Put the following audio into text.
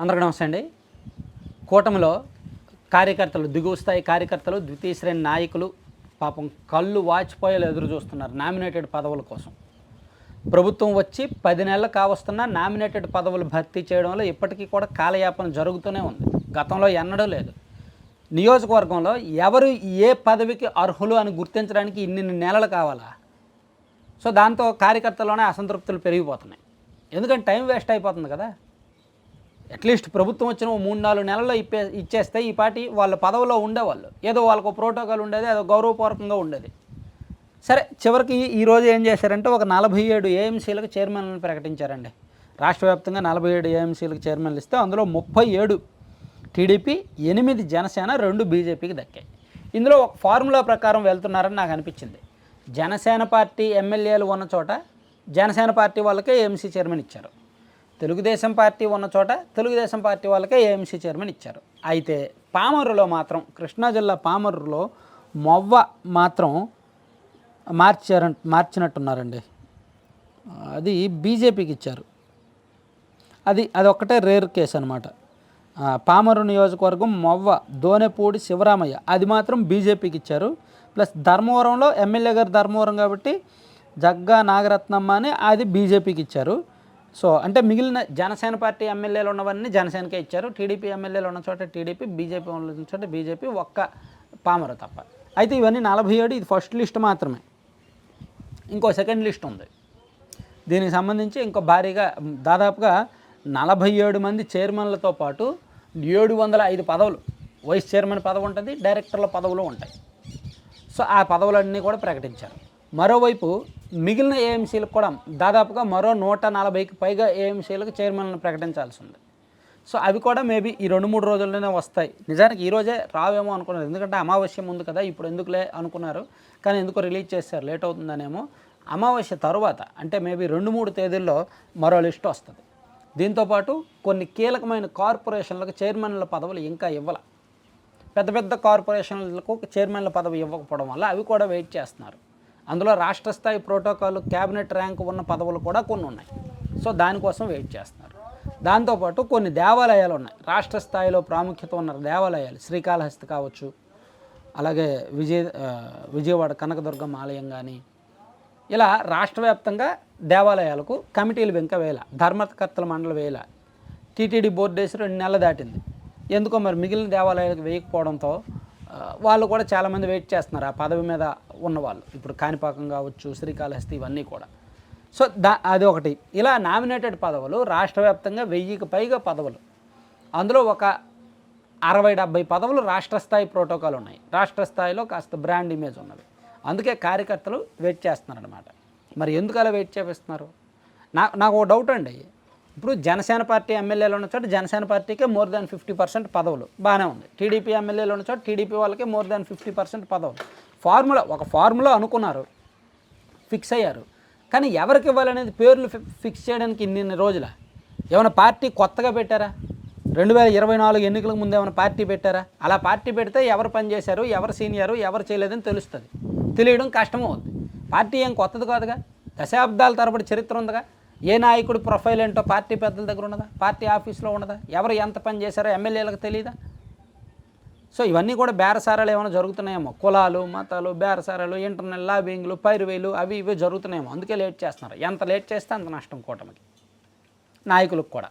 అందరికీ నమస్తే అండి. కూటమిలో కార్యకర్తలు, దిగువ స్థాయి కార్యకర్తలు, ద్వితీయ శ్రేణి నాయకులు పాపం కళ్ళు వాచిపోయేలా ఎదురు చూస్తున్నారు నామినేటెడ్ పదవుల కోసం. ప్రభుత్వం వచ్చి 10 నెలలు కావస్తున్నా నామినేటెడ్ పదవులు భర్తీ చేయడంలో ఇప్పటికీ కూడా కాలయాపన జరుగుతూనే ఉంది. గతంలో ఎన్నడూ లేదు. నియోజకవర్గంలో ఎవరు ఏ పదవికి అర్హులు అని గుర్తించడానికి ఇన్ని నెలలు కావాలా? సో దాంతో కార్యకర్తల్లోనే అసంతృప్తులు పెరిగిపోతున్నాయి. ఎందుకంటే టైం వేస్ట్ అయిపోతుంది కదా. అట్లీస్ట్ ప్రభుత్వం వచ్చిన 3-4 నెలల్లో ఇచ్చేస్తే ఈ పార్టీ వాళ్ళ పదవిలో ఉండేవాళ్ళు. ఏదో వాళ్ళకు ప్రోటోకాల్ ఉండేది, ఏదో గౌరవపూర్వకంగా ఉండేది. సరే, చివరికి ఈరోజు ఏం చేశారంటే ఒక 47 ఏఎంసీలకు చైర్మన్లను ప్రకటించారండి. రాష్ట్ర వ్యాప్తంగా 47 ఏఎంసీలకు చైర్మన్లు ఇస్తే అందులో 37 టీడీపీ, 8 జనసేన, 2 బీజేపీకి దక్కాయి. ఇందులో ఒక ఫార్ములా ప్రకారం వెళ్తున్నారని నాకు అనిపించింది. జనసేన పార్టీ ఎమ్మెల్యేలు ఉన్న చోట జనసేన పార్టీ వాళ్ళకే ఏఎంసీ చైర్మన్ ఇచ్చారు. తెలుగుదేశం పార్టీ ఉన్న చోట తెలుగుదేశం పార్టీ వాళ్ళకే ఏఎంసీ చైర్మన్ ఇచ్చారు. అయితే పామరులో మాత్రం, కృష్ణా జిల్లా పామరులో మొవ్వ మాత్రం మార్చినట్టున్నారండి. అది బీజేపీకి ఇచ్చారు. అది ఒక్కటే రేర్ కేసు అనమాట. పామరు నియోజకవర్గం మొవ్వ దోనెపూడి శివరామయ్య అది మాత్రం బీజేపీకి ఇచ్చారు. ప్లస్ ధర్మవరంలో ఎమ్మెల్యే గారు ధర్మవరం కాబట్టి జగ్గా నాగరత్నమ్మ అని అది బీజేపీకి ఇచ్చారు. సో అంటే మిగిలిన జనసేన పార్టీ ఎమ్మెల్యేలు ఉన్నవన్నీ జనసేనకే ఇచ్చారు. టీడీపీ ఎమ్మెల్యేలు ఉన్న చోట టీడీపీ, బీజేపీ ఉన్న చోట బీజేపీ, ఒక్క పామరు తప్ప. అయితే ఇవన్నీ 47, ఇది ఫస్ట్ లిస్ట్ మాత్రమే. ఇంకో సెకండ్ లిస్ట్ ఉంది. దీనికి సంబంధించి ఇంకో భారీగా దాదాపుగా 47 మంది చైర్మన్లతో పాటు 705 పదవులు, వైస్ చైర్మన్ పదవి ఉంటుంది, డైరెక్టర్ల పదవులు ఉంటాయి. సో ఆ పదవులన్నీ కూడా ప్రకటించారు. మరోవైపు మిగిలిన ఏఎంసీలకు కూడా దాదాపుగా మరో 140కి పైగా ఏఎంసీలకు చైర్మన్లను ప్రకటించాల్సి ఉంది. సో అవి కూడా మేబీ ఈ 2-3 రోజుల్లోనే వస్తాయి. నిజానికి ఈరోజే రావేమో అనుకున్నారు, ఎందుకంటే అమావాస్య ముందు కదా, ఇప్పుడు ఎందుకులే అనుకున్నారు. కానీ ఎందుకో రిలీజ్ చేశారు, లేట్ అవుతుందనేమో. అమావాస్య తరువాత అంటే మేబీ 2-3 తేదీల్లో మరో లిస్టు వస్తుంది. దీంతోపాటు కొన్ని కీలకమైన కార్పొరేషన్లకు చైర్మన్ల పదవులు ఇంకా ఇవ్వాల. పెద్ద పెద్ద కార్పొరేషన్లకు చైర్మన్ల పదవి ఇవ్వకపోవడం వల్ల అవి కూడా వెయిట్ చేస్తున్నారు. అందులో రాష్ట్ర స్థాయి ప్రోటోకాల్, క్యాబినెట్ ర్యాంకు ఉన్న పదవులు కూడా కొన్ని ఉన్నాయి. సో దానికోసం వెయిట్ చేస్తున్నారు. దాంతోపాటు కొన్ని దేవాలయాలు ఉన్నాయి, రాష్ట్ర స్థాయిలో ప్రాముఖ్యత ఉన్న దేవాలయాలు. శ్రీకాళహస్తి కావచ్చు, అలాగే విజయవాడ కనకదుర్గమ్మ ఆలయం కానీ, ఇలా రాష్ట్ర వ్యాప్తంగా దేవాలయాలకు కమిటీలు వెంక వేయాల, ధర్మకర్తల మండలి వేయాల. టీటీడీ బోర్డు వేసి 2 నెలలు దాటింది. ఎందుకో మరి మిగిలిన దేవాలయాలకు వేయకపోవడంతో వాళ్ళు కూడా చాలామంది వెయిట్ చేస్తున్నారు ఆ పదవి మీద ఉన్నవాళ్ళు. ఇప్పుడు కాణిపాకం కావచ్చు, శ్రీకాళహస్తి, ఇవన్నీ కూడా. సో అది ఒకటి. ఇలా నామినేటెడ్ పదవులు రాష్ట్ర వ్యాప్తంగా 1000కి పైగా పదవులు. అందులో ఒక 60-70 పదవులు రాష్ట్ర స్థాయి ప్రోటోకాల్ ఉన్నాయి, రాష్ట్ర స్థాయిలో కాస్త బ్రాండ్ ఇమేజ్ ఉన్నవి. అందుకే కార్యకర్తలు వెయిట్ చేస్తున్నారనమాట. మరి ఎందుకు అలా వెయిట్ చేపిస్తున్నారు? నాకు ఒక డౌట్ అండి. ఇప్పుడు జనసేన పార్టీ ఎమ్మెల్యేలు ఉన్న చోట జనసేన పార్టీకే మోర్ దాన్ 50% పదవులు, బాగానే ఉంది. టీడీపీ ఎమ్మెల్యేలు ఉన్న చోట టీడీపీ వాళ్ళకే మోర్ దాన్ 50% పదవులు. ఒక ఫార్ములా అనుకున్నారు, ఫిక్స్ అయ్యారు. కానీ ఎవరికి ఇవ్వాలనేది పేర్లు ఫిక్స్ చేయడానికి ఇన్ని రోజుల ఏమైనా పార్టీ కొత్తగా పెట్టారా? 2024 ఎన్నికలకు ముందు ఏమైనా పార్టీ పెట్టారా? అలా పార్టీ పెడితే ఎవరు పనిచేశారు, ఎవరు సీనియరు, ఎవరు చేయలేదని తెలుస్తుంది. తెలియడం కష్టమవుతుంది. పార్టీ ఏం కొత్తది కాదుగా, దశాబ్దాల తరబడి చరిత్ర ఉందిగా. ఏ నాయకుడి ప్రొఫైల్ ఏంటో పార్టీ పెద్దల దగ్గర ఉన్నదా, పార్టీ ఆఫీస్లో ఉన్నదా, ఎవరు ఎంత పని చేశారో ఎమ్మెల్యేలకు తెలియదా? సో ఇవన్నీ కూడా బేరసారాలు ఏమైనా జరుగుతున్నాయేమో, కులాలు, మతాలు, బేరసారాలు, ఇంటర్నల్ లాబింగ్లు, పైరువేలు, అవి ఇవి జరుగుతున్నాయేమో. అందుకే లేట్ చేస్తున్నారు. ఎంత లేట్ చేస్తే అంత నష్టం కూటమికి, నాయకులకు కూడా.